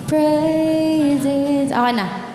Praises. Okay na.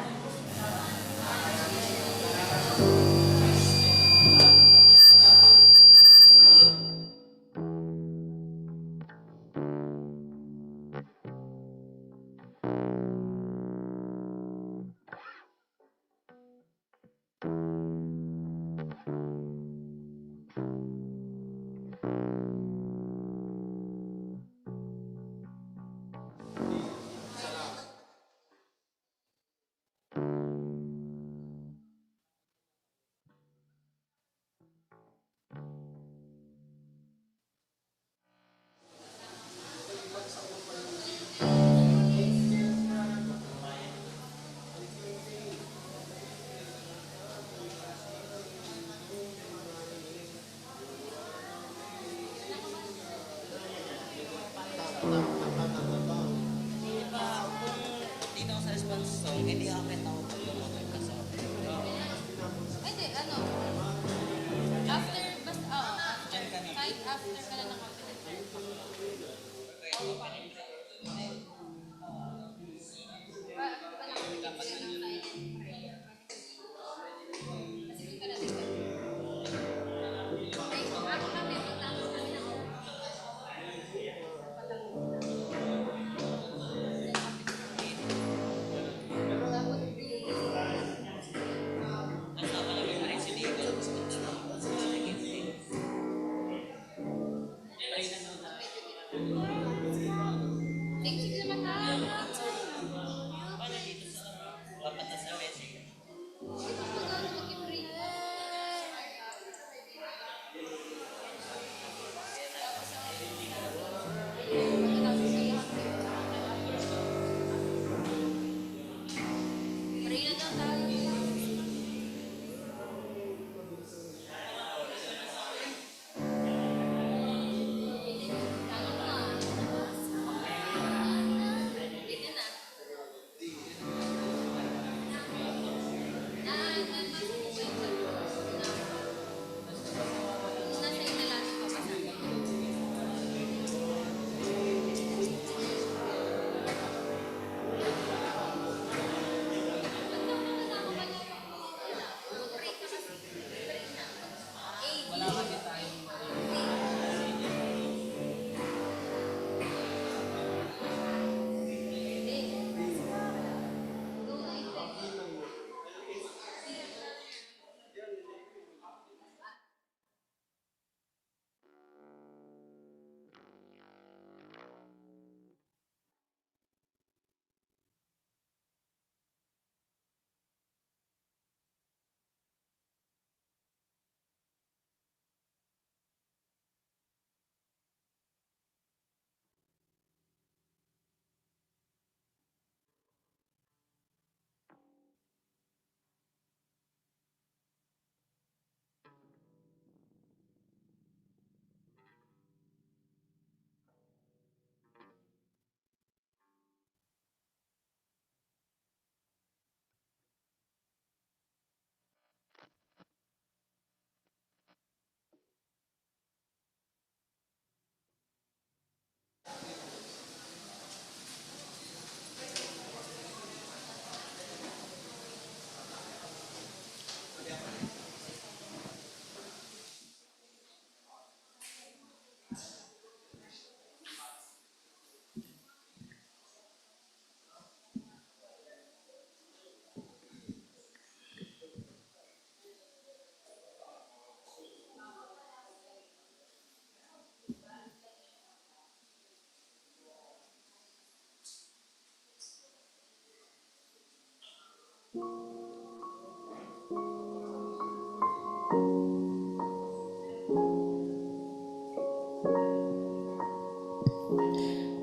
A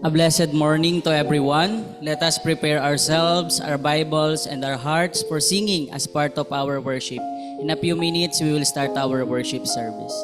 blessed morning to everyone. Let us prepare ourselves, our Bibles, and our hearts for singing as part of our worship. In a few minutes, we will start our worship service.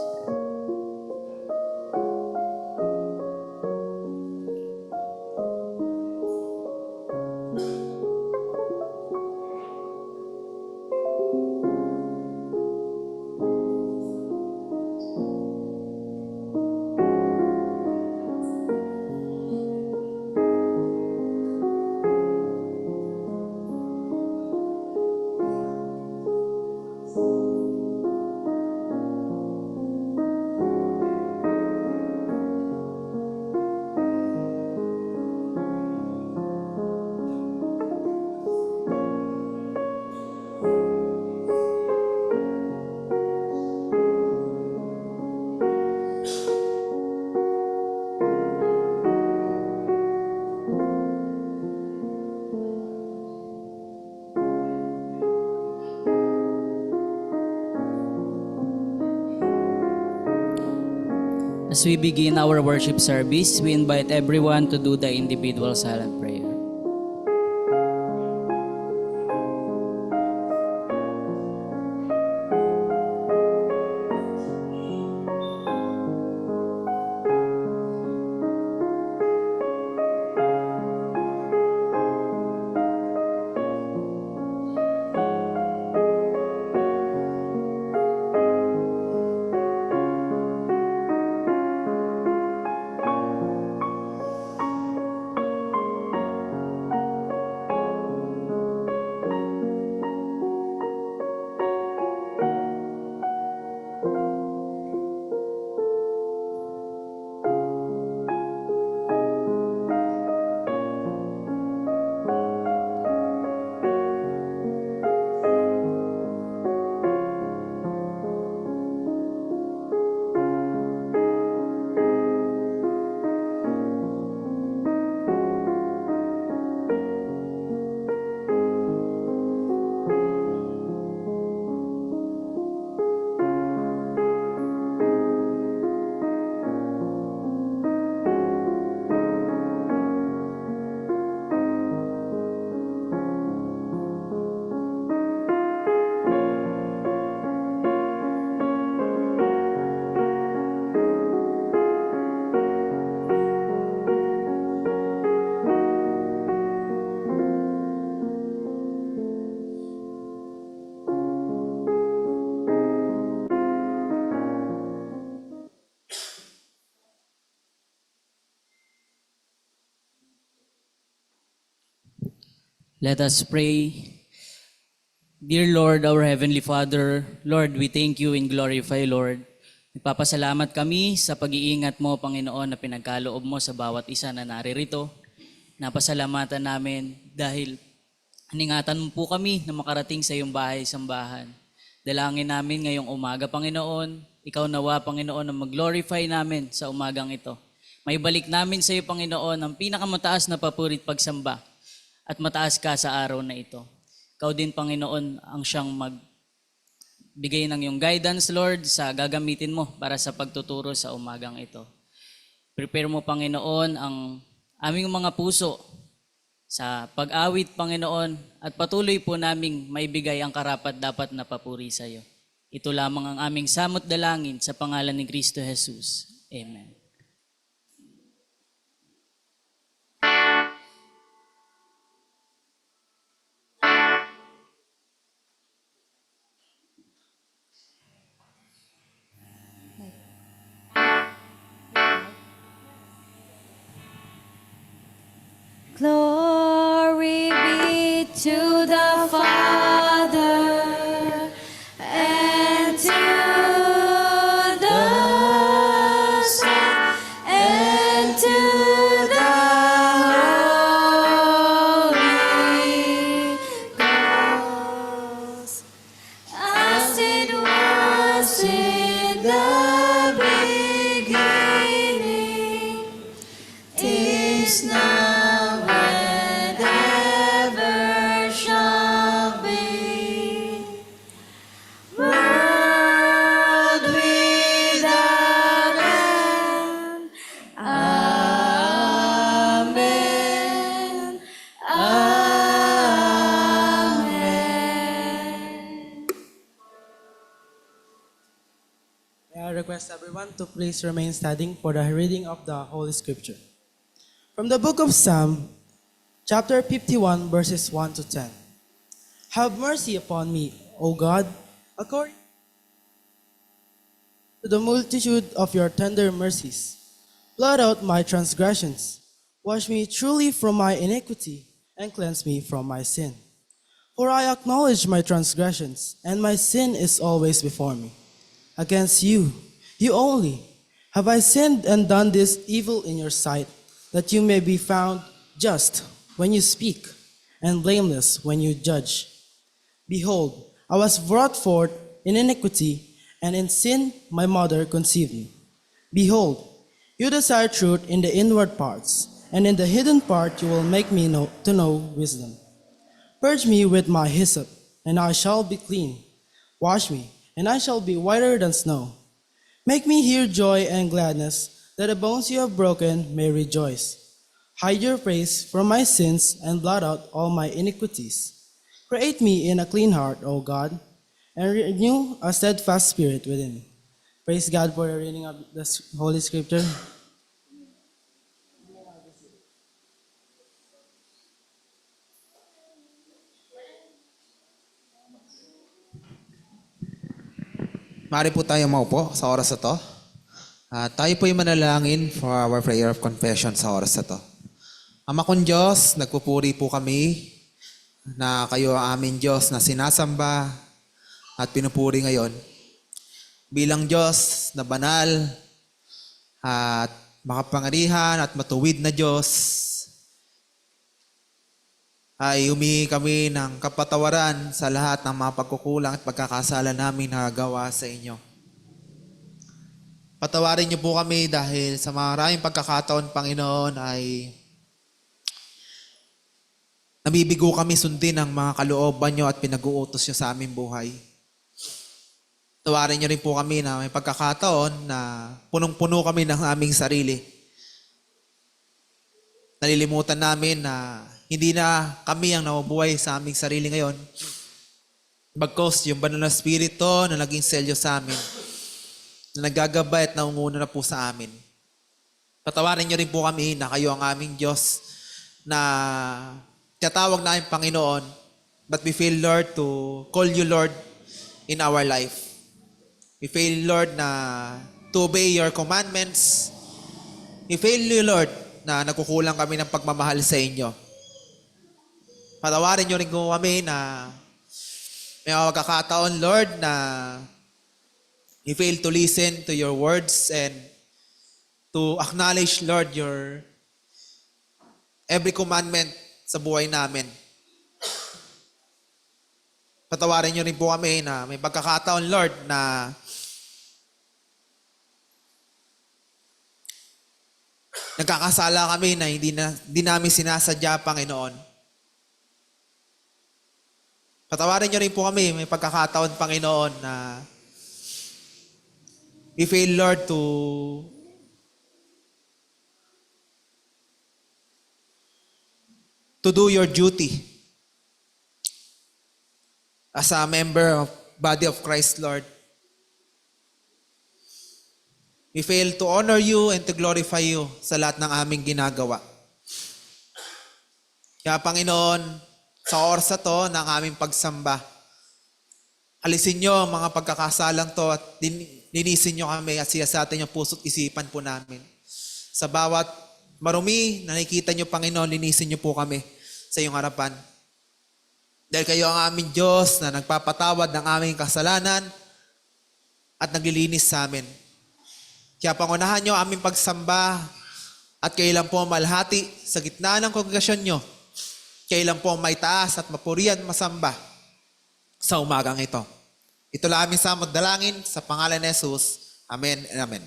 As we begin our worship service, we invite everyone to do the individual silent prayer. Let us pray. Dear Lord, our Heavenly Father, Lord, we thank you and glorify, Lord. Nagpapasalamat kami sa pag-iingat mo, Panginoon, na pinagkaloob mo sa bawat isa na naririto. Napasalamatan namin dahil iningatan mo po kami na makarating sa iyong bahay-sambahan. Dalangin namin ngayong umaga, Panginoon. Ikaw nawa, Panginoon, na mag-glorify namin sa umagang ito. May balik namin sa iyo, Panginoon, ang pinakamataas na papurit pagsamba. At mataas ka sa araw na ito. Ikaw din, Panginoon, ang siyang magbigay ng iyong guidance, Lord, sa gagamitin mo para sa pagtuturo sa umagang ito. Prepare mo, Panginoon, ang aming mga puso sa pag-awit, Panginoon, at patuloy po naming maibigay ang karapat dapat na papuri sa iyo. Ito lamang ang aming samot dalangin sa pangalan ni Kristo Jesus. Amen. Glory be to the Father and to the Son and to the Holy Ghost, as it was in the beginning, is now. request everyone to please remain standing for the reading of the Holy Scripture. From the book of Psalm, chapter 51, verses 1 to 10. Have mercy upon me, O God, according to the multitude of your tender mercies. Blot out my transgressions. Wash me truly from my iniquity and cleanse me from my sin. For I acknowledge my transgressions, and my sin is always before me. Against you, you only, have I sinned and done this evil in your sight, that you may be found just when you speak, and blameless when you judge. Behold, I was brought forth in iniquity, and in sin my mother conceived me. Behold, you desire truth in the inward parts, and in the hidden part you will make me to know wisdom. Purge me with my hyssop, and I shall be clean. Wash me, and I shall be whiter than snow. Make me hear joy and gladness, that the bones you have broken may rejoice. Hide your face from my sins, and blot out all my iniquities. Create me in a clean heart, O God, and renew a steadfast spirit within me. Praise God for the reading of the Holy Scripture. Maaari po tayo maupo sa oras na to. Tayo po ay manalangin for our prayer of confession sa oras na to. Ama kong Diyos, nagpupuri po kami na kayo ang aming Diyos na sinasamba at pinupuri ngayon. Bilang Diyos na banal at makapangyarihan at matuwid na Diyos, ay humihingi kami ng kapatawaran sa lahat ng mga pagkukulang at pagkakasala namin na gawa sa inyo. Patawarin niyo po kami dahil sa maraming pagkakataon, Panginoon, ay nabibigo kami sundin ang mga kalooban niyo at pinag-uutos niyo sa aming buhay. Tawarin niyo rin po kami na may pagkakataon na punong-puno kami ng aming sarili. Nalilimutan namin na hindi na kami ang nabubuhay sa aming sarili ngayon. Bagkus yung banal na spirito na naging selyo sa amin, na naggagabay at naunguna na po sa amin. Patawarin niyo rin po kami na kayo ang aming Diyos na tinatawag namin Panginoon, but we fail, Lord, to call you Lord in our life. We fail, Lord, na to obey your commandments. We fail you, Lord, na nagkukulang kami ng pagmamahal sa inyo. Patawarin niyo rin po kami na may mga pagkakataon, Lord, na we fail to listen to your words and to acknowledge, Lord, your every commandment sa buhay namin. Patawarin niyo rin po kami na may pagkakataon, Lord, na nagkakasala kami na hindi namin sinasadya, Panginoon. Patawarin niyo rin po kami, may pagkakataon, Panginoon, na we fail, Lord, to do your duty as a member of body of Christ, Lord. We fail to honor you and to glorify you sa lahat ng aming ginagawa. Kaya, Panginoon, sa oras na to ng aming pagsamba, alisin nyo ang mga pagkakasalang to at linisin nyo kami at siyasatin yung puso't isipan po namin. Sa bawat marumi na nakikita nyo, Panginoon, linisin nyo po kami sa iyong harapan. Dahil kayo ang aming Diyos na nagpapatawad ng aming kasalanan at naglilinis sa amin. Kaya pangunahan nyo aming pagsamba at kayo lang po malhati sa gitna ng kongregasyon nyo. Kayo lang po may taas at mapurihan masamba sa umagang ito. Ito lang aming samot dalangin sa pangalan ni Jesus. Amen and amen.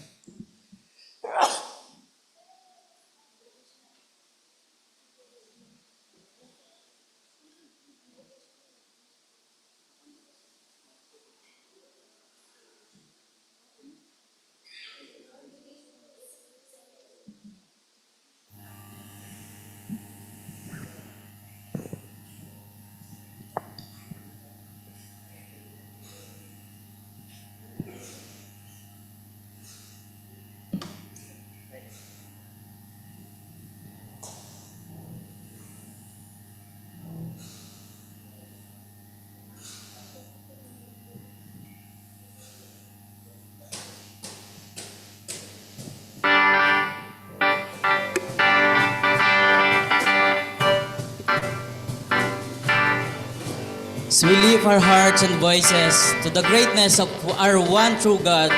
As we lift our hearts and voices to the greatness of our one true God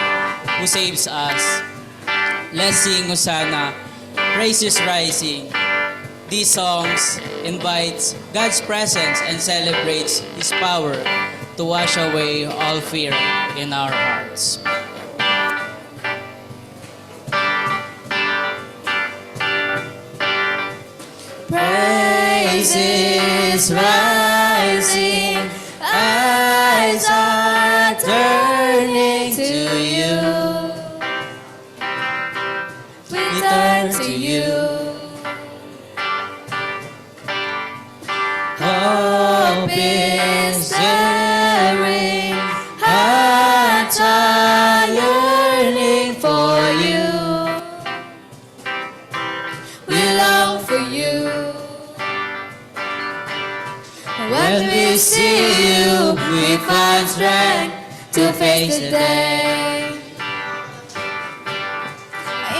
who saves us. Let's sing Hosanna, praise is rising. These songs invites God's presence and celebrates His power to wash away all fear in our hearts. Praise is rising, eyes are turning to you. We turn to you. Hope is stirring, hearts are yearning for you. We long for you. When we see you, we find strength to face the day.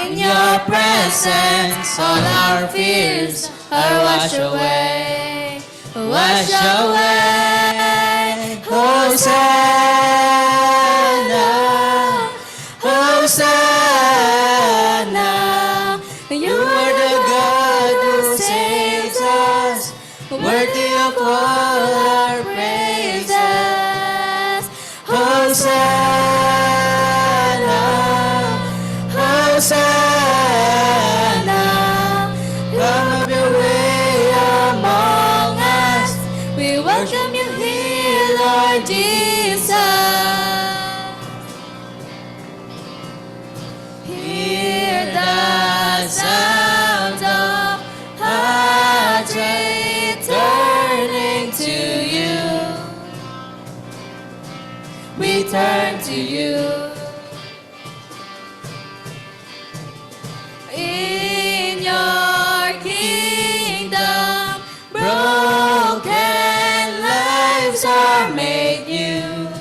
In your presence, all our fears are washed away. Washed away. Hosanna, Hosanna. You are the God who saves us, worthy of all our praises. Hosanna, Hosanna. Come of your way among us. We welcome you here, Lord Jesus. Hear the sound of hearts returning to you. We turn to you. In your kingdom, broken lives are made new.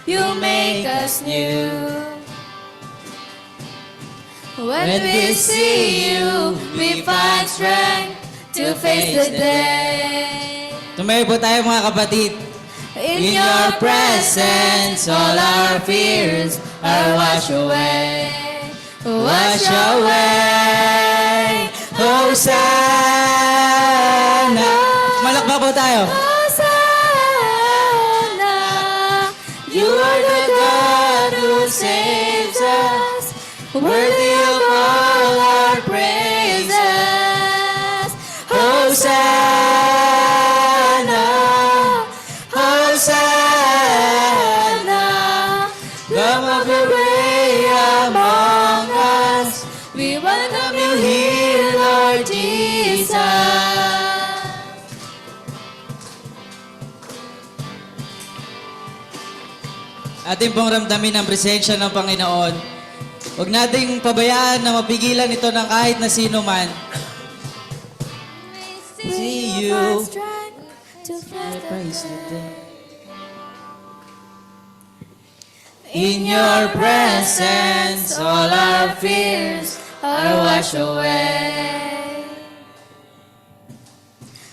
You make us new. When we see you, we find strength to face the day. Tumayo po tayo mga kapatid. In your presence, all our fears are washed away. Wash away. Hosanna. Malakpak po tayo. Hosanna. You are the God who saves us, worthy of all our praises. Hosanna, Hosanna. Come of your way among us. We welcome you here, Lord Jesus. Ating pong ramdamin ang presensya ng Panginoon. Huwag nating pabayaan na mapigilan ito ng kahit na sino man. See you. In your presence, all our fears are washed away.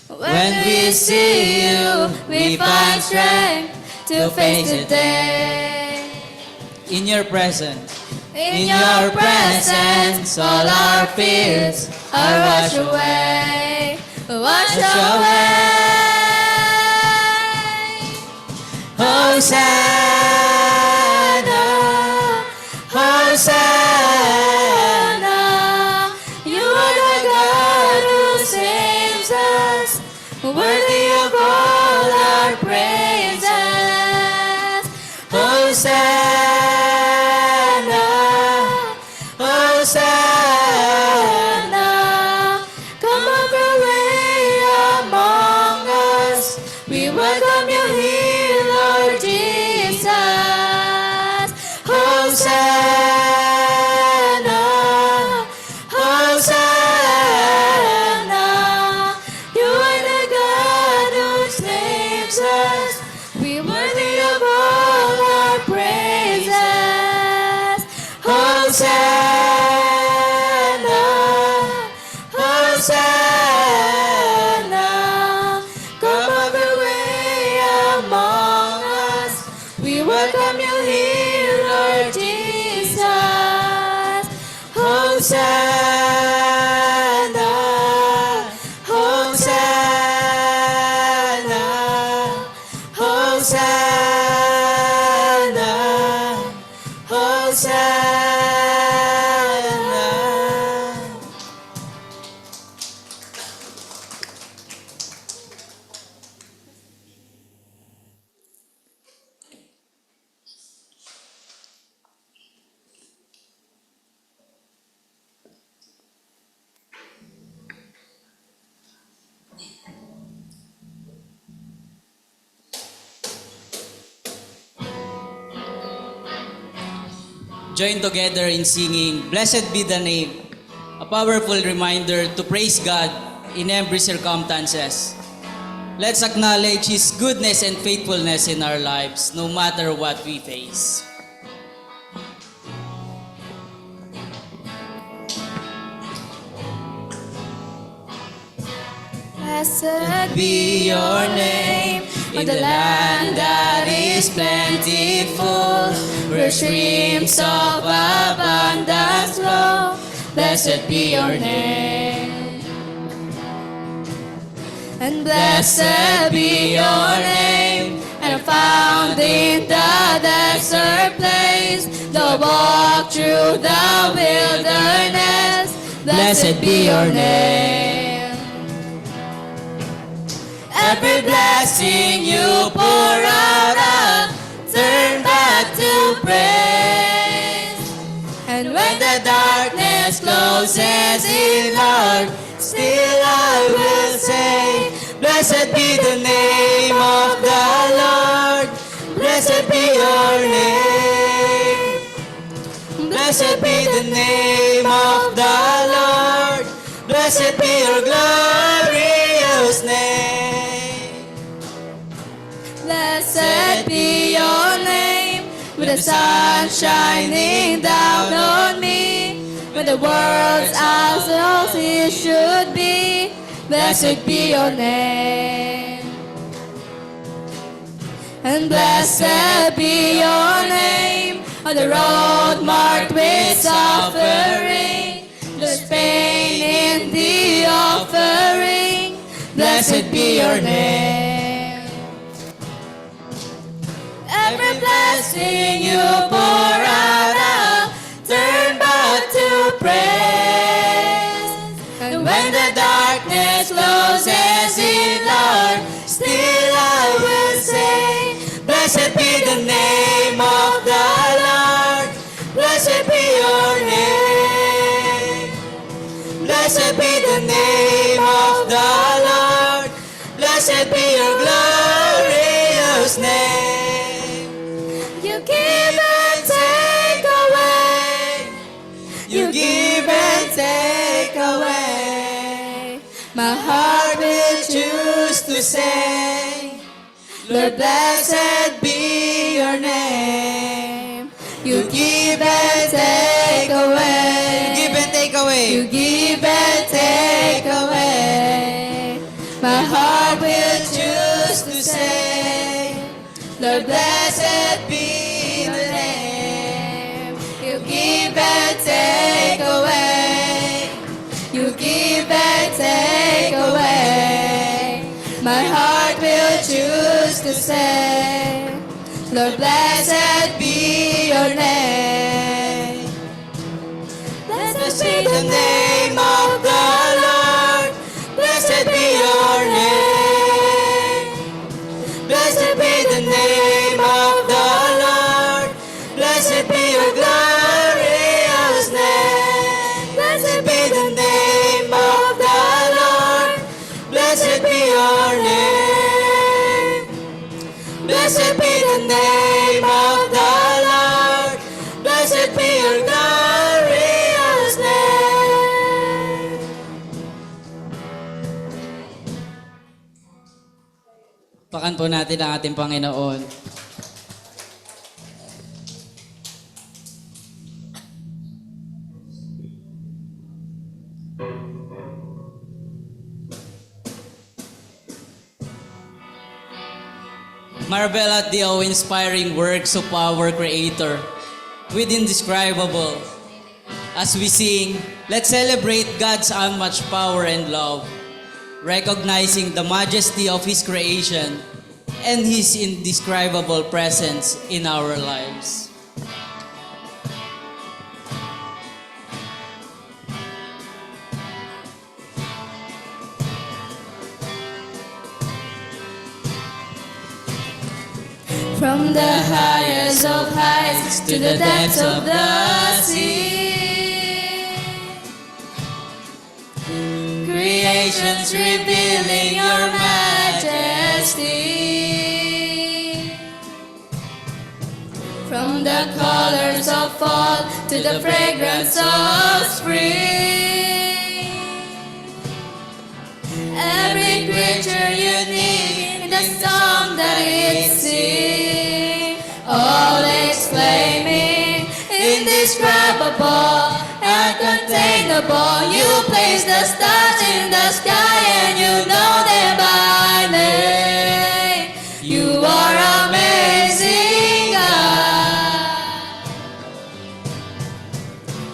When we see you, we find strength to face the day. In your presence. In your presence, all our fears are washed away. Washed away. Hosanna, Hosanna. You are the God who saves us, worthy of all our praises. Hosanna, Hosanna. Come of your way among us. We welcome you here, Lord Jesus. Hosanna, Hosanna. You are the God who saves us. We worthy of all our praises. Hosanna, Hosanna. Come of Hosanna, Hosanna, Hosanna. Join together in singing, Blessed be the name, a powerful reminder to praise God in every circumstances. Let's acknowledge His goodness and faithfulness in our lives, no matter what we face. Blessed be your name in the land that is plentiful, where streams of abundance flow. Blessed be your name. And blessed be your name, and found in the desert place, the walk through the wilderness. Blessed be your name. Every blessing you pour out, I'll turn back to praise. And when the darkness closes in, Lord, still I will say, Blessed be the name of the Lord. Blessed be your name. Blessed be the name of the Lord. Blessed be your glorious name. Blessed be your name, with the sun shining down on me, when the world's as it should be. Blessed be your name. And blessed be your name, on the road marked with suffering, there's pain in the offering. Blessed be your name. Every blessing you pour out, I'll turn back to praise. And when the darkness closes in, Lord, still I will say, Blessed be the name of the Lord. Blessed be your name. Blessed be the name of the Lord. Blessed be your glorious name. You give and take away. You give and take away. My heart will choose to say, Lord, blessed be your name. You give and take away. Give and take away. You give and take away. My heart will choose to say, Lord, blessed be the name. You give and take away. You give and take away. My heart will choose to say, Lord, blessed be your name. Blessed be the name of the Lord. Blessed be your name. Blessed be the name of the Lord. Blessed be your glorious name. Blessed be the name of the Lord. Blessed be your name. Blessed be the name of the Lord. Blessed be your glorious name. Pakan po natin ang ating Panginoon. Marvel at the awe-inspiring works of our Creator with indescribable As we sing, let's celebrate God's unmatched power and love, recognizing the majesty of His creation and His indescribable presence in our lives. From the highest of heights to the depths of the sea, creation's revealing your majesty. From the colors of fall to the fragrance of spring, every creature unique in the song that it sings, all exclaiming, indescribable, uncontainable. You place the stars in the sky and you know them by name. You are amazing, God,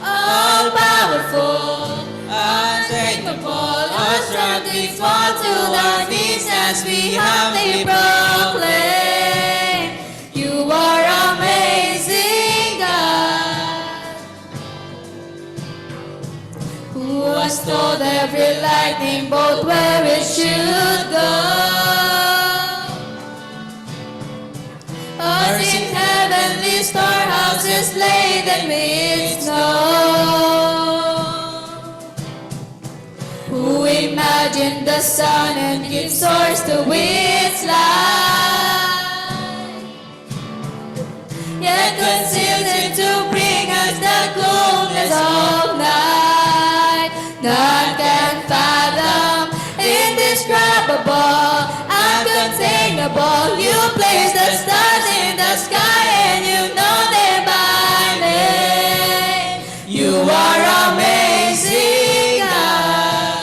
all powerful, unshakable, our strength we fall to our knees as we humbly proclaim. You are amazing, God, who has told every lightning bolt where it should go. Us in heavenly storehouses laden with snow. Who imagined the sun and gives source to its light, yet conceals it to bring us the coolness of night. None can fathom, indescribable, uncontainable. You place the stars in the sky and you know them by name. You are amazing, God,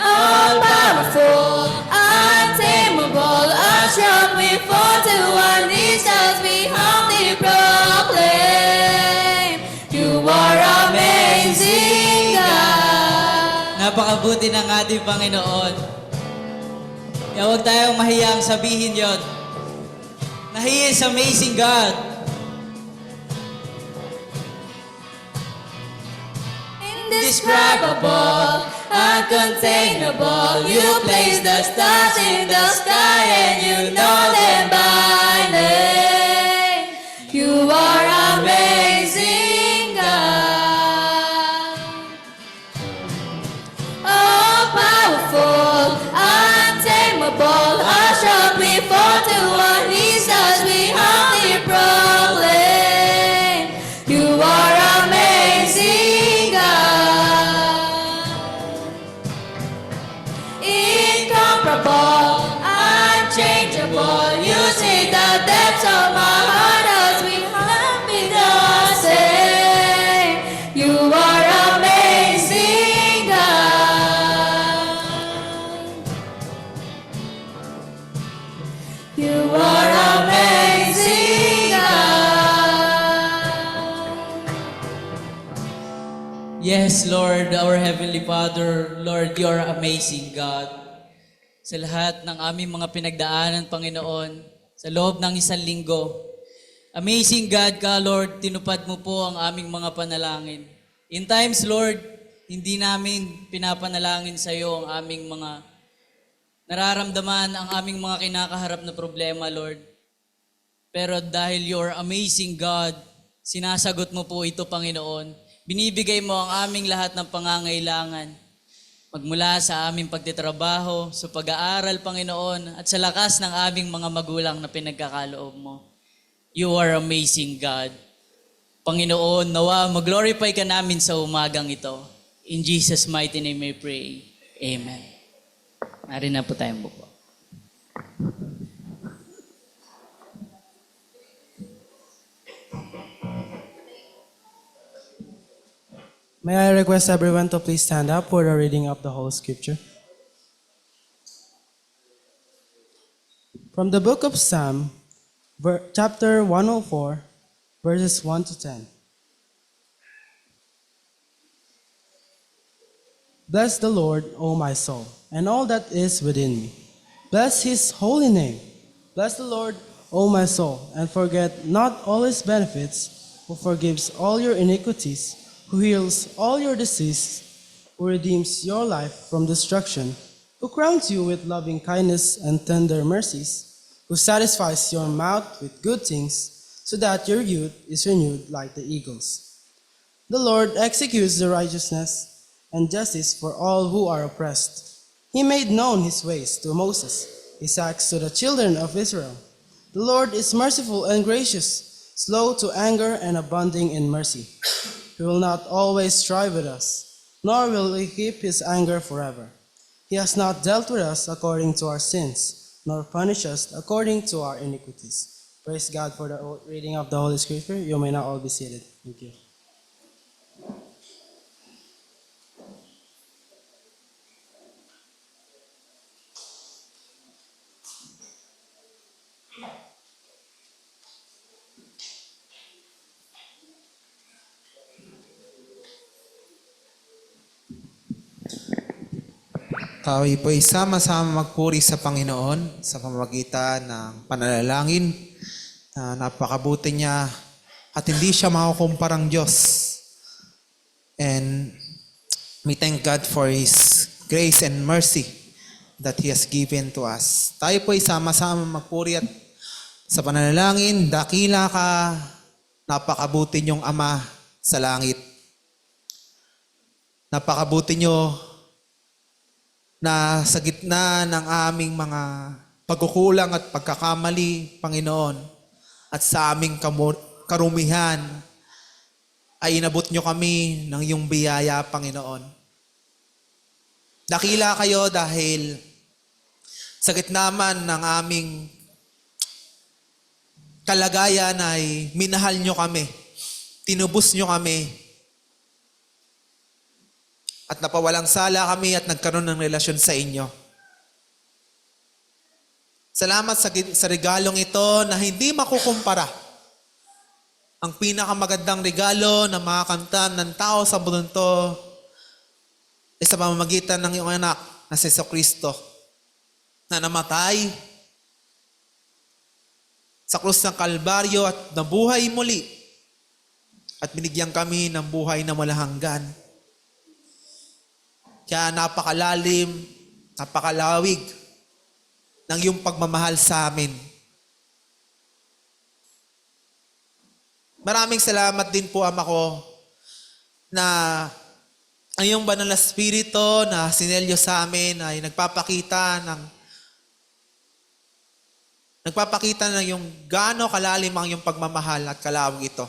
all powerful, untamable, unstrung. We fall to our knees as we humbly proclaim. You are amazing, God. Napakabuti ng ating Panginoon. Kaya huwag tayong mahiyang sabihin yon na He is amazing God. Indescribable, uncontainable. You place the stars in the sky and you know them by name. You are amazing, God, all powerful, untamable. Our strong we fall to our knees as we humbly proclaim. You are amazing, God, incomparable, unchangeable. You see the depths of my heart as we humbly say, you are amazing, God. You are amazing, God. Yes, Lord, our Heavenly Father, Lord, You are amazing God. Sa lahat ng aming mga pinagdaanan, Panginoon, sa loob ng isang linggo, amazing God ka, Lord, tinupad mo po ang aming mga panalangin. In times, Lord, hindi namin pinapanalangin sa iyo ang aming mga nararamdaman, ang aming mga kinakaharap na problema, Lord. Pero dahil You are amazing God, sinasagot mo po ito, Panginoon. Binibigay mo ang aming lahat ng pangangailangan. Magmula sa aming pagtitrabaho, sa pag-aaral, Panginoon, at sa lakas ng aming mga magulang na pinagkakaloob mo. You are amazing, God. Panginoon, nawa mag-glorify ka namin sa umagang ito. In Jesus' mighty name I pray. Amen. Narin na po tayong buko. May I request everyone to please stand up for the reading of the whole scripture? From the book of Psalm, chapter 104, verses 1 to 10. Bless the Lord, O my soul, and all that is within me. Bless his holy name. Bless the Lord, O my soul, and forget not all his benefits, who forgives all your iniquities, who heals all your disease, who redeems your life from destruction, who crowns you with loving kindness and tender mercies, who satisfies your mouth with good things, so that your youth is renewed like the eagles. The Lord executes the righteousness and justice for all who are oppressed. He made known his ways to Moses, his acts to the children of Israel. The Lord is merciful and gracious, slow to anger and abounding in mercy. He will not always strive with us, nor will he keep his anger forever. He has not dealt with us according to our sins, nor punished us according to our iniquities. Praise God for the reading of the Holy Scripture. You may now all be seated. Thank you. Tayo po ay sama-sama magpuri sa Panginoon sa pamamagitan ng panalangin na napakabuti niya at hindi siya makukumparang Diyos. And we thank God for His grace and mercy that He has given to us. Tayo po ay sama-sama magpuri at sa panalangin, dakila ka, napakabuti niyong Ama sa langit. Napakabuti niyo na sa gitna ng aming mga pagkukulang at pagkakamali, Panginoon, at sa aming karumihan, ay inabot nyo kami ng iyong biyaya, Panginoon. Dakila kayo dahil sa gitna man ng aming kalagayan ay minahal nyo kami, tinubos nyo kami, at napawalang sala kami at nagkaroon ng relasyon sa inyo. Salamat sa regalong ito na hindi makukumpara. Ang pinakamagandang regalo na makakamtan ng tao sa mundong to ay sa pamamagitan ng iyong anak na si Jesucristo na namatay sa krus ng Kalbaryo at nabuhay muli at binigyan kami ng buhay na walang hanggan. Kaya napakalalim, napakalawig ng iyong pagmamahal sa amin. Maraming salamat din po, Ama ko, na ang iyong banal na Espiritu na sinelyo sa amin ay nagpapakita ng iyong gaano kalalim ang iyong pagmamahal at kalawig ito.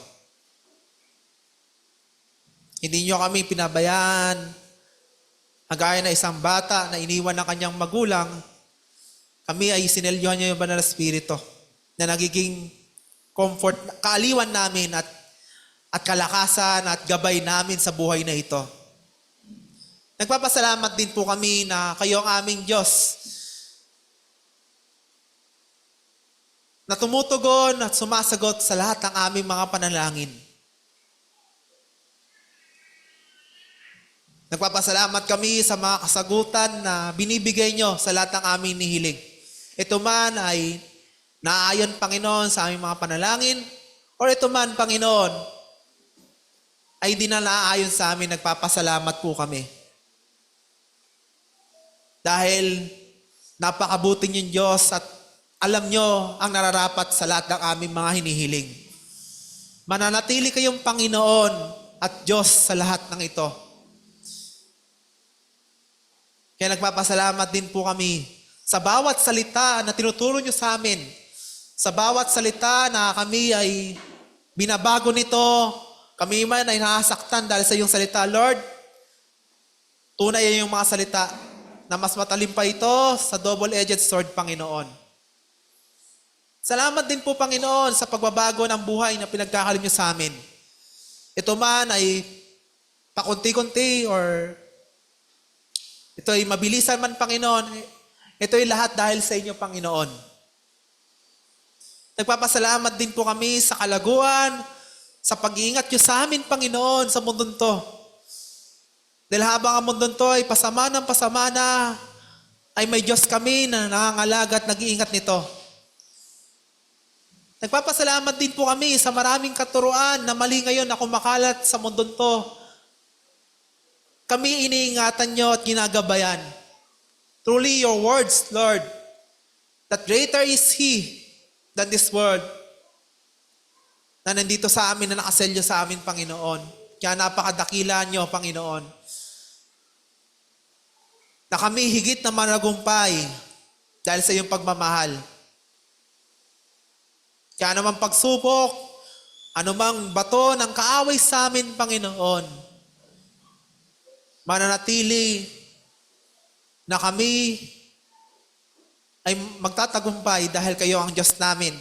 Hindi niyo kami pinabayaan. Kagaya na isang bata na iniwan ng kanyang magulang, kami ay sinelyohan niyo yung banal na Espiritu na nagiging comfort, kaaliwan namin at kalakasan at gabay namin sa buhay na ito. Nagpapasalamat din po kami na kayo ang aming Diyos na tumutugon at sumasagot sa lahat ng aming mga panalangin. Nagpapasalamat kami sa mga kasagutan na binibigay nyo sa lahat ng aming nihiling. Ito man ay naayon, Panginoon, sa aming mga panalangin, or ito man, Panginoon, ay hindi na naayon sa amin, nagpapasalamat po kami. Dahil napakabuti niyong Diyos at alam nyo ang nararapat sa lahat ng aming mga hinihiling. Mananatili kayong Panginoon at Diyos sa lahat ng ito. Kaya nagpapasalamat din po kami sa bawat salita na tinuturo nyo sa amin. Sa bawat salita na kami ay binabago nito, kami man ay nakasaktan dahil sa iyong salita. Lord, tunay yung mga salita na mas matalim pa ito sa double-edged sword, Panginoon. Salamat din po, Panginoon, sa pagbabago ng buhay na pinagkakalim nyo sa amin. Ito man ay pakunti-kunti or ito ay mabilisan man, Panginoon. Ito ay lahat dahil sa inyo, Panginoon. Nagpapasalamat din po kami sa kalaguan, sa pag-iingat niyo sa amin, Panginoon, sa mundong to. Dahil habang ang mundong to ay pasama ng pasama na, ay may Diyos kami na nangangalaga at nag-iingat nito. Nagpapasalamat din po kami sa maraming katuruan na mali ngayon na kumakalat sa mundong to. Kami iniingatan nyo at ginagabayan. Truly your words, Lord, that greater is He than this world, na nandito sa amin, na nakaselyo sa amin, Panginoon. Kaya napakadakila nyo, Panginoon, na kami higit na managumpay dahil sa iyong pagmamahal. Kaya anumang pagsubok, anumang bato ng kaaway sa amin, Panginoon, mananatili na kami ay magtatagumpay dahil kayo ang Diyos namin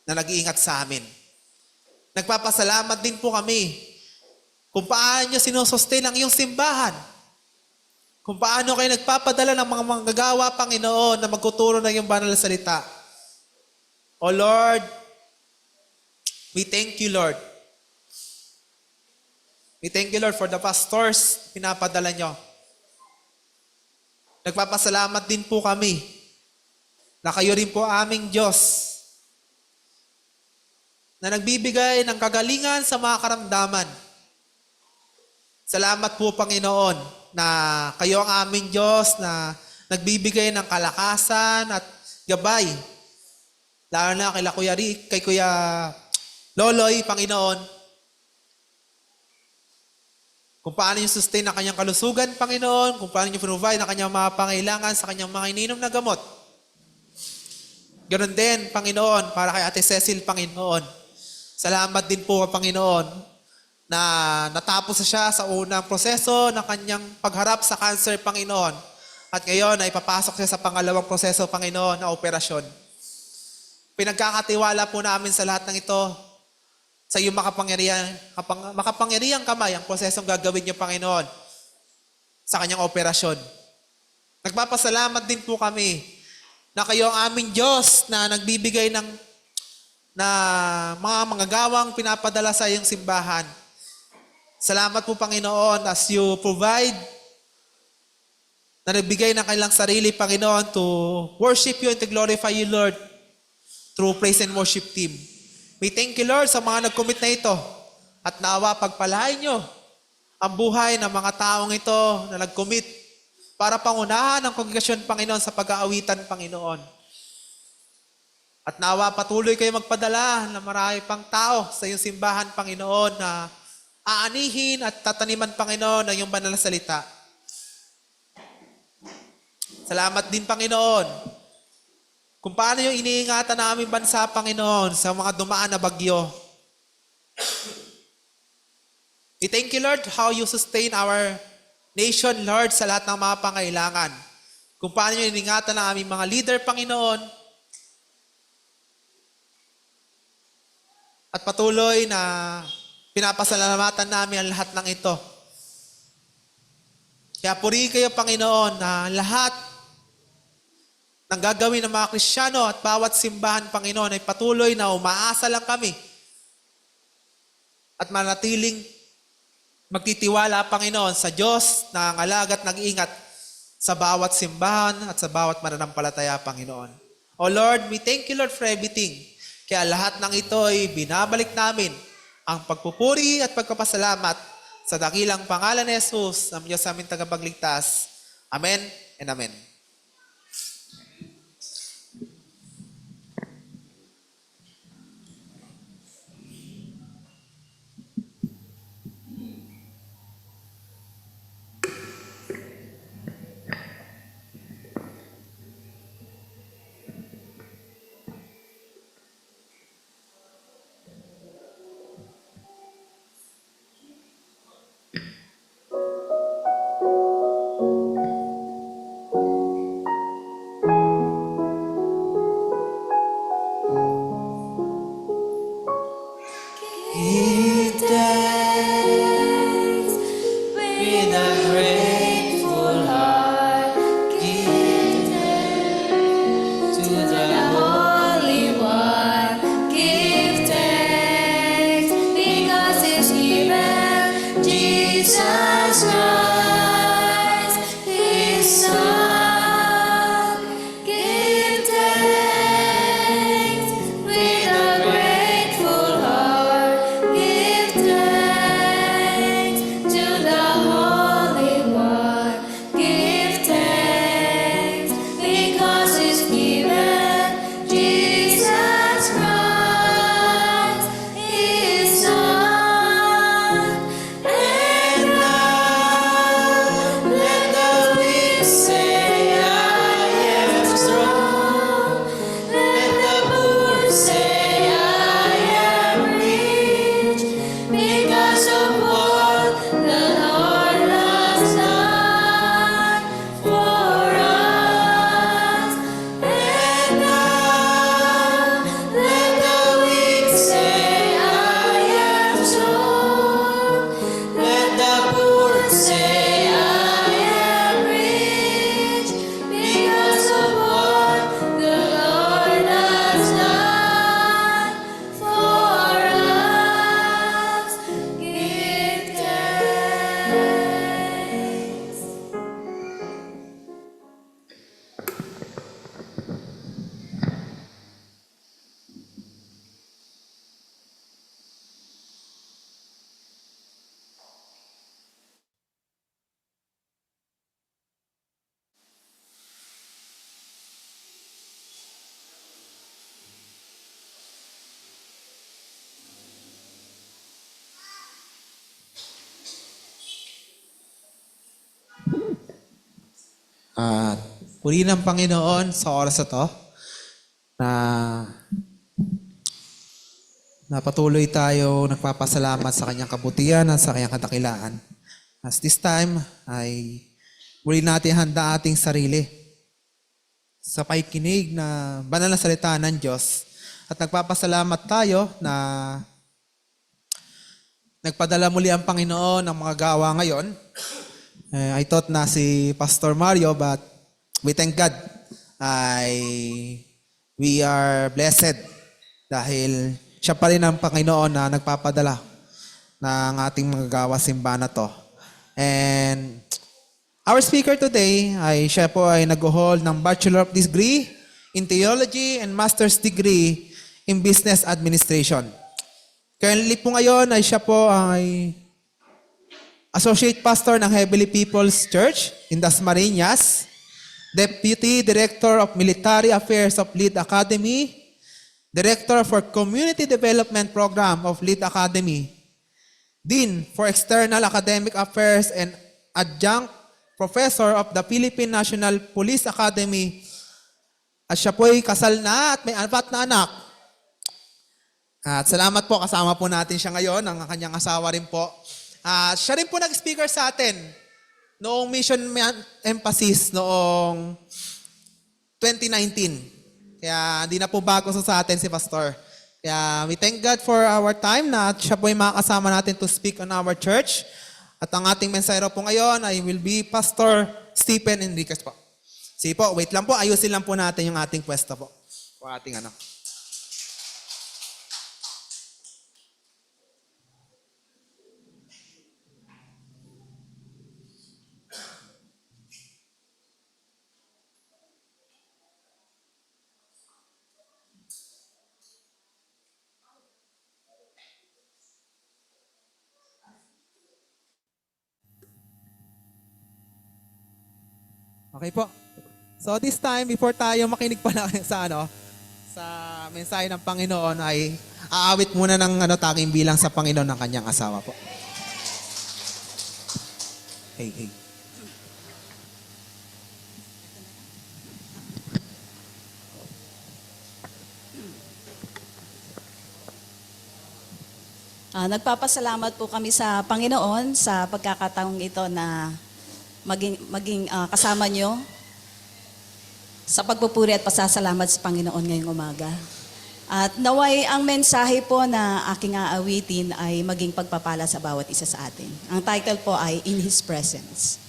na nag-iingat sa amin. Nagpapasalamat din po kami kung paano nyo sinusustain ang iyong simbahan. Kung paano kayo nagpapadala ng mga manggagawa, Panginoon, na magtuturo ng iyong banal na salita. O Lord, we thank you, Lord. We thank you, Lord, for the pastors pinapadala nyo. Nagpapasalamat din po kami na kayo rin po aming Diyos na nagbibigay ng kagalingan sa mga karamdaman. Salamat po, Panginoon, na kayo ang aming Diyos na nagbibigay ng kalakasan at gabay. Lalo na kay Kuya Rick, kay Kuya Loloy, Panginoon. Kung paano yung sustain ang kanyang kalusugan, Panginoon, kung paano yung provide ang kanyang mga pangailangan sa kanyang mga ininom na gamot. Ganon din, Panginoon, para kay Ate Cecil, Panginoon. Salamat din po, Panginoon, na natapos na siya sa unang proseso ng kanyang pagharap sa cancer, Panginoon. At ngayon ay papasok siya sa pangalawang proseso, Panginoon, na operasyon. Pinagkakatiwala po namin sa lahat ng ito sa iyong makapangyarihang kamay ang prosesong gagawin niyo, Panginoon, sa kanyang operasyon. Nagpapasalamat din po kami na kayo ang aming Diyos na nagbibigay ng mga manggagawang pinapadala sa iyong simbahan. Salamat po, Panginoon, as you provide na nagbigay ng kailang sarili, Panginoon, to worship you and to glorify you, Lord, through praise and worship team. We thank you, Lord, sa mga nag-commit na ito. At nawa pagpalain nyo ang buhay ng mga taong ito na nag-commit para pangunahan ang kongregasyon, Panginoon, sa pag-aawitan, Panginoon. At nawa patuloy kayo magpadala ng marami pang tao sa iyong simbahan, Panginoon, na aanihin at tataniman, Panginoon, ng iyong banal na salita. Salamat din, Panginoon, kung paano yung iniingatan ng aming bansa, Panginoon, sa mga dumaan na bagyo. We thank you, Lord, how you sustain our nation, Lord, sa lahat ng mga pangailangan. Kung paano yung iniingatan ng aming mga leader, Panginoon. At patuloy na pinapasalamatan namin ang lahat ng ito. Kaya purihin kayo, Panginoon, na lahat ng gagawin ng mga Kristiyano at bawat simbahan, Panginoon, ay patuloy na umaasa lang kami at manatiling magtitiwala, Panginoon, sa Diyos na ang alaga at nag-iingat sa bawat simbahan at sa bawat mananampalataya, Panginoon. O Lord, we thank you, Lord, for everything. Kaya lahat ng ito ay binabalik namin ang pagpupuri at pagpapasalamat sa dakilang pangalan ni Jesus, ng Diyos aming tagapagligtas. Amen and Amen. At purihin ng Panginoon sa oras na to na patuloy tayo nagpapasalamat sa kanyang kabutihan at sa kanyang kadakilaan. As this time ay muli natin handa ating sarili sa pakikinig na banal na salita ng Diyos. At nagpapasalamat tayo na nagpadala muli ang Panginoon ng mga gawa ngayon. I thought na si Pastor Mario, but we thank God. We are blessed dahil siya pa rin ang Panginoon na nagpapadala ng ating mga gawa simbahan na to. And our speaker today siya po ay nag-hold ng Bachelor of Degree in Theology and Master's Degree in Business Administration. Currently po ngayon siya po ay Associate Pastor ng Heavenly People's Church in Dasmariñas, Deputy Director of Military Affairs of Lead Academy, Director for Community Development Program of Lead Academy, Dean for External Academic Affairs and Adjunct Professor of the Philippine National Police Academy. At siya po ay kasal na at may 4 na anak. At salamat po, kasama po natin siya ngayon, ang kanyang asawa rin po. Siya rin po nag-speaker sa atin noong Mission Emphasis noong 2019. Kaya hindi na po bago sa atin si Pastor. Kaya we thank God for our time na siya po ay makakasama natin to speak on our church. At ang ating mensahero po ngayon ay will be Pastor Stephen Enriquez po. Sige po, wait lang po. Ayusin lang po natin yung ating pwesto po. O ating ano. Okay po. So this time, before tayo makinig pala sa mensahe ng Panginoon, ay aawit muna ng tanging bilang sa Panginoon ng kanyang asawa po. Hey, hey. Nagpapasalamat po kami sa Panginoon sa pagkakataong ito na maging kasama nyo sa pagpupuri at pasasalamat sa Panginoon ngayong umaga. At naway ang mensahe po na aking aawitin ay maging pagpapala sa bawat isa sa atin. Ang title po ay In His Presence.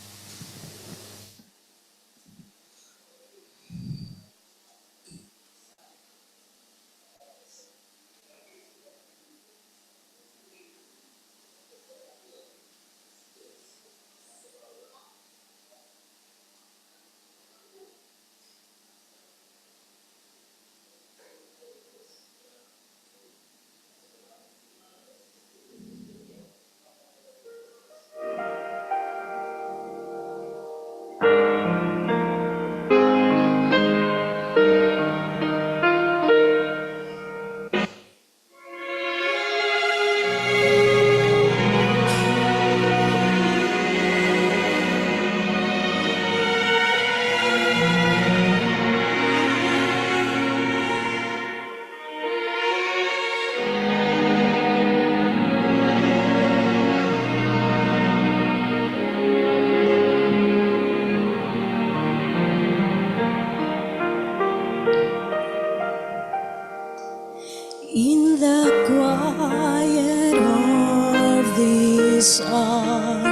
In the quiet of this hour,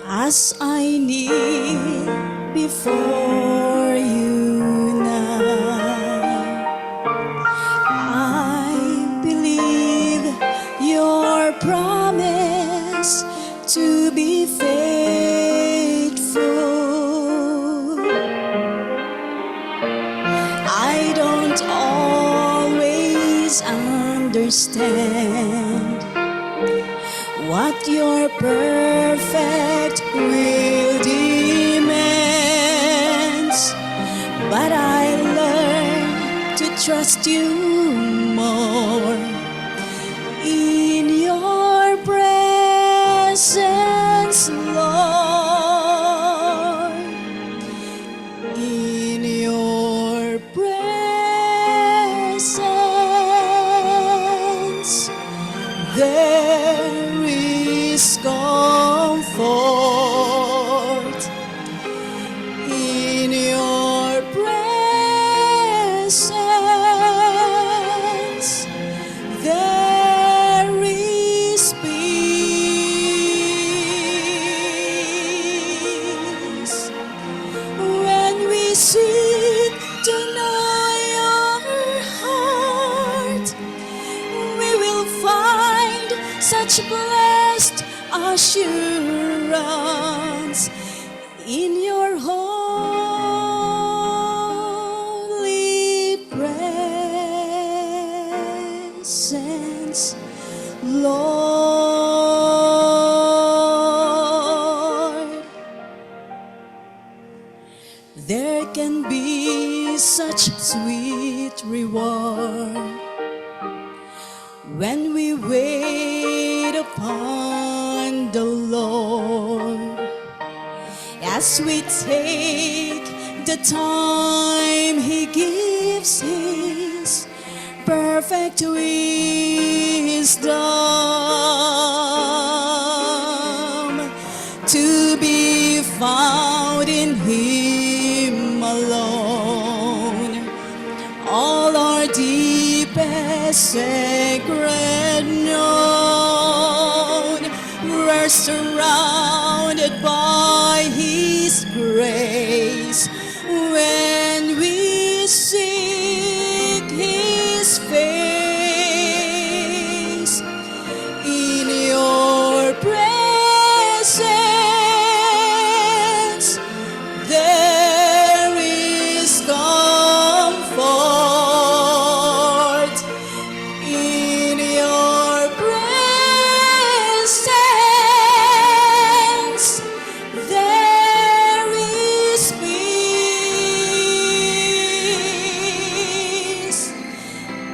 as I kneel before you now, I believe your promise to be faithful. I don't always understand what your perfect will demands, but I learn to trust you more in your presence, Lord. blessed assurance in your holy presence, Lord. There can be such sweet reward when we wait upon the Lord. As we take the time He gives His perfect wisdom to be found in Him alone. All our deepest sacred known, we're surrounded by His grace when we seek His face. In your presence there is comfort. In your presence there is peace.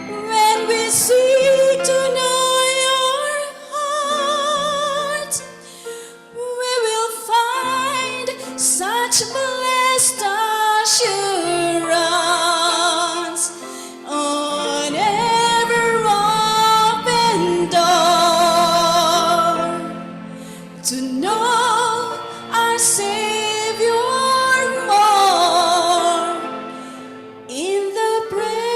When we seek to know your heart, we will find such blessed assurance on every open door to know our Savior more in the presence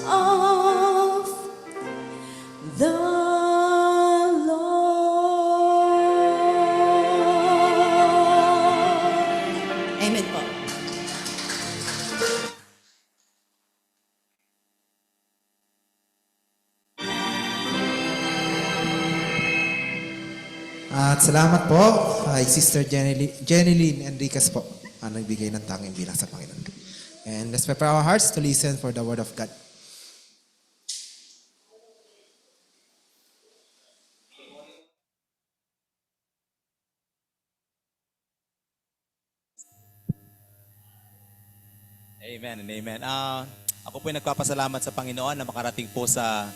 of the Lord. Amen po. At salamat po kay Sister Jenny Lynn Enriquez po ang nagbigay ng tanging bilang sa Panginoon. And let's prepare our hearts to listen for the Word of God. Amen and amen. Ako po ay nagpapasalamat sa Panginoon na makarating po sa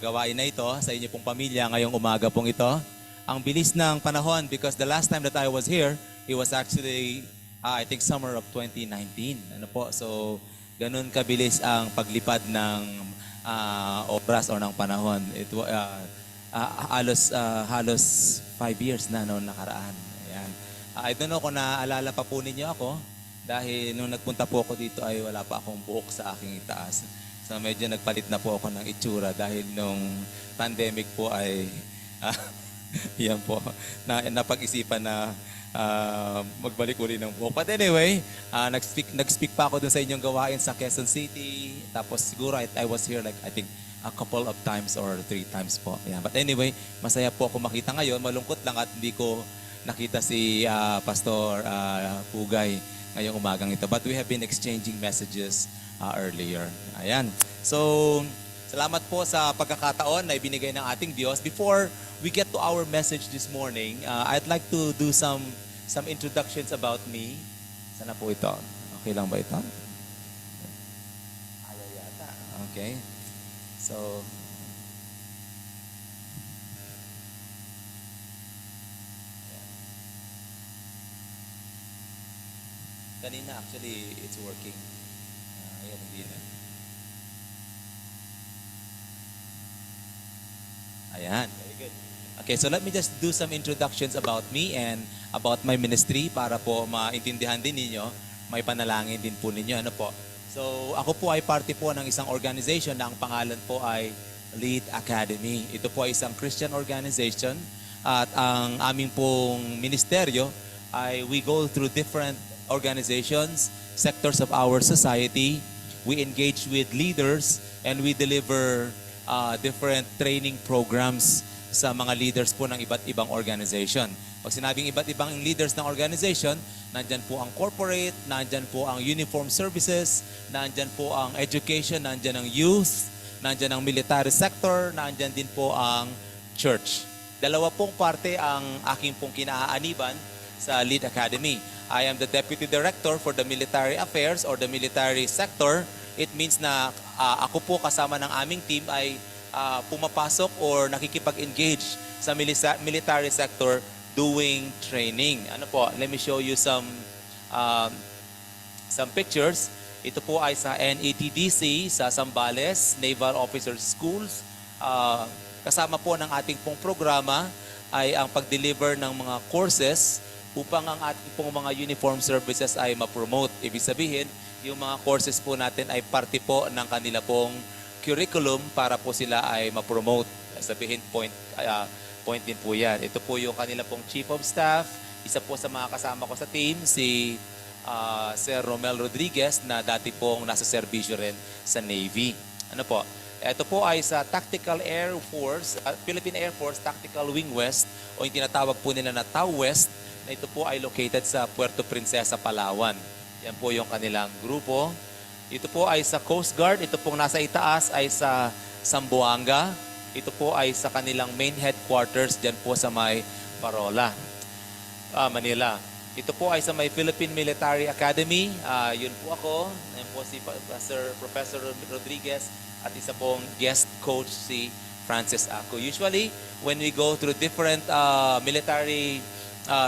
gawain na ito sa inyo pong pamilya ngayong umaga pong ito. Ang bilis ng panahon because the last time that I was here, it was actually, I think summer of 2019. Ano po? So, ganun kabilis ang paglipad ng oras o ng panahon. Halos 5 years na noon nakaraan. Ayan. I don't know kung naaalala pa po ninyo ako dahil nung nagpunta po ako dito ay wala pa akong buhok sa aking itaas. So medyo nagpalit na po ako ng itsura dahil nung pandemic po ay yan po, napag-isipan na magbalik uli ng buhok. But anyway, nag-speak pa ako dun sa inyong gawain sa Quezon City. Tapos siguro I was here like I think a couple of times or 3 times po. Yeah. But anyway, masaya po ako makita ngayon. Malungkot lang at hindi ko nakita si Pastor Pugay ngayong umagang ito. But we have been exchanging messages earlier. Ayan. So, salamat po sa pagkakataon na ibinigay ng ating Diyos. Before we get to our message this morning, I'd like to do some introductions about me. Sana po ito. Okay lang ba ito? Ayaw yata. Okay. So, kanina actually it's working. Ayan, hindi na. Ayan, very good. Okay, so let me just do some introductions about me and about my ministry para po maintindihan din ninyo, may panalangin din po ninyo. Ano po? So, ako po ay parte po ng isang organization na ang pangalan po ay Lead Academy. Ito po ay isang Christian organization at ang aming pong ministeryo ay we go through different organizations, sectors of our society. We engage with leaders and we deliver different training programs sa mga leaders po ng iba't ibang organization. Pag sinabing iba't ibang leaders ng organization, nandyan po ang corporate, nandyan po ang uniform services, nandyan po ang education, nandyan ang youth, nandyan ang military sector, nandyan din po ang church. Dalawa pong parte ang aking pong kinaaaniban sa Lead Academy. I am the Deputy Director for the Military Affairs or the Military Sector. It means na ako po kasama ng aming team ay pumapasok or nakikipag-engage sa military sector doing training. Ano po, let me show you some pictures. Ito po ay sa NETDC, sa Zambales Naval Officers Schools. Kasama po ng ating pong programa ay ang pag-deliver ng mga courses upang ang ating pong mga uniform services ay ma-promote. Ibig sabihin, yung mga courses po natin ay parte po ng kanila pong curriculum para po sila ay ma-promote. Sabihin, point din po yan. Ito po yung kanila pong Chief of Staff. Isa po sa mga kasama ko sa team, si Sir Romel Rodriguez na dati pong nasa serbisyo rin sa Navy. Ano po? Ito po ay sa Tactical Air Force, Philippine Air Force Tactical Wing West o yung tinatawag po nila na TAW West na ito po ay located sa Puerto Princesa, Palawan. Yan po yung kanilang grupo. Ito po ay sa Coast Guard. Ito pong nasa itaas ay sa Zamboanga. Ito po ay sa kanilang main headquarters dyan po sa may Parola, Manila. Ito po ay sa may Philippine Military Academy. Yun po ako. Yan po si Professor Rodriguez at isa pong guest coach si Francis Ako. Usually, when we go through different military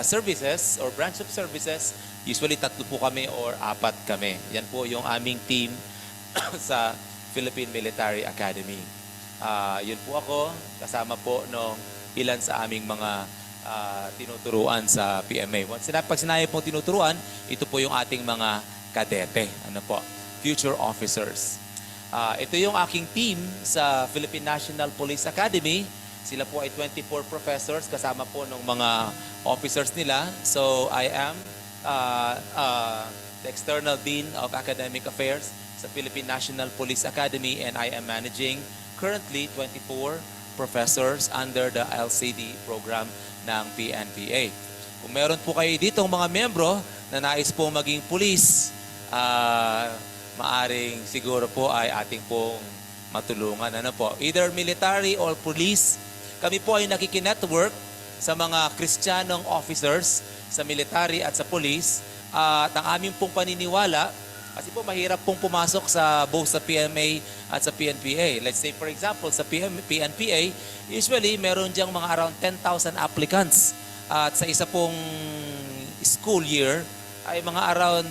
services or branch of services, usually 3 po kami or 4 kami. Yan po yung aming team sa Philippine Military Academy. Yun po ako, kasama po ng ilan sa aming mga tinuturuan sa PMA. Pag sinabi po tinuturuan, ito po yung ating mga kadete. Ano po? Future officers. Ito yung aking team sa Philippine National Police Academy. Sila po ay 24 professors kasama po ng mga officers nila. So I am the External Dean of Academic Affairs sa Philippine National Police Academy and I am managing currently 24 professors under the LCD program ng PNPA. Kung meron po kayo dito mga membro na nais po maging police, maaring siguro po ay ating pong matulungan. Ano po? Either military or police. Kami po ay nakikinetwork sa mga Kristiyanong officers sa military at sa police. At ang aming pong paniniwala, kasi po mahirap pong pumasok sa both sa PMA at sa PNPA. Let's say for example, sa PNPA, usually meron diyang mga around 10,000 applicants. At sa isa pong school year, ay mga around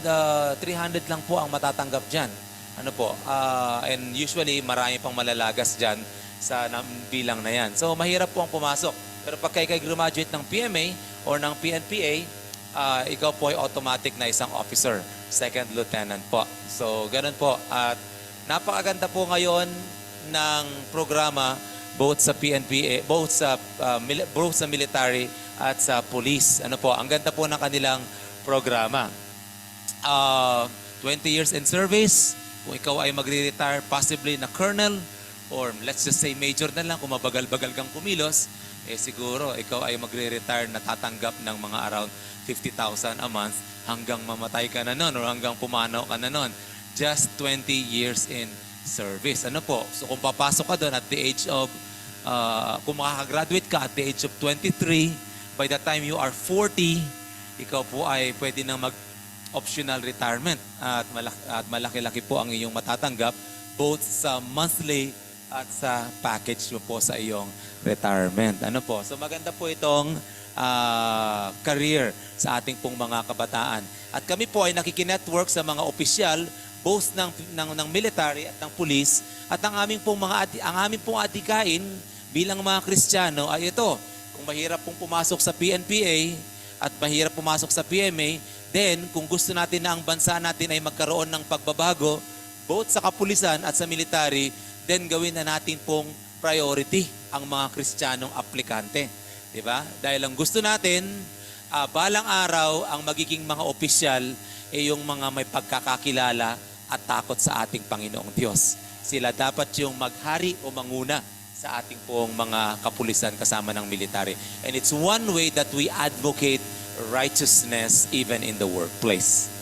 300 lang po ang matatanggap dyan. Ano po? And usually marami pang malalagas dyan sa bilang na yan. So mahirap po ang pumasok. Pero pag kayo graduate ng PMA or ng PNPA, ikaw po ay automatic na isang officer, second lieutenant po. So ganun po. At napakaganda po ngayon ng programa both sa PNPA, both sa military at sa police. Ano po? Ang ganda po ng kanilang programa. 20 years in service, kung ikaw ay magre-retire possibly na colonel or let's just say major na lang, kung mabagal-bagal kang kumilos, siguro ikaw ay magre-retire na tatanggap ng mga around 50,000 a month hanggang mamatay ka na nun or hanggang pumanaw ka na nun. Just 20 years in service. Ano po? So kung papasok ka doon at the age of, kung makakagraduate ka at the age of 23, by the time you are 40, ikaw po ay pwede na mag-optional retirement at malaki-laki po ang iyong matatanggap both sa monthly at sa package mo po sa iyong retirement. Ano po? So maganda po itong career sa ating pong mga kabataan. At kami po ay nakikinetwork sa mga opisyal both ng military at ng police at ang aming pong adikain bilang mga Kristiyano ay ito. Kung mahirap pong pumasok sa PNPA at mahirap pumasok sa PMA, then kung gusto natin na ang bansa natin ay magkaroon ng pagbabago both sa kapulisan at sa military, then gawin na natin pong priority ang mga Kristiyanong aplikante. Diba? Dahil ang gusto natin, balang araw, ang magiging mga opisyal ay yung mga may pagkakakilala at takot sa ating Panginoong Diyos. sila dapat yung maghari o manguna sa ating pong mga kapulisan kasama ng military. And it's one way that we advocate righteousness even in the workplace.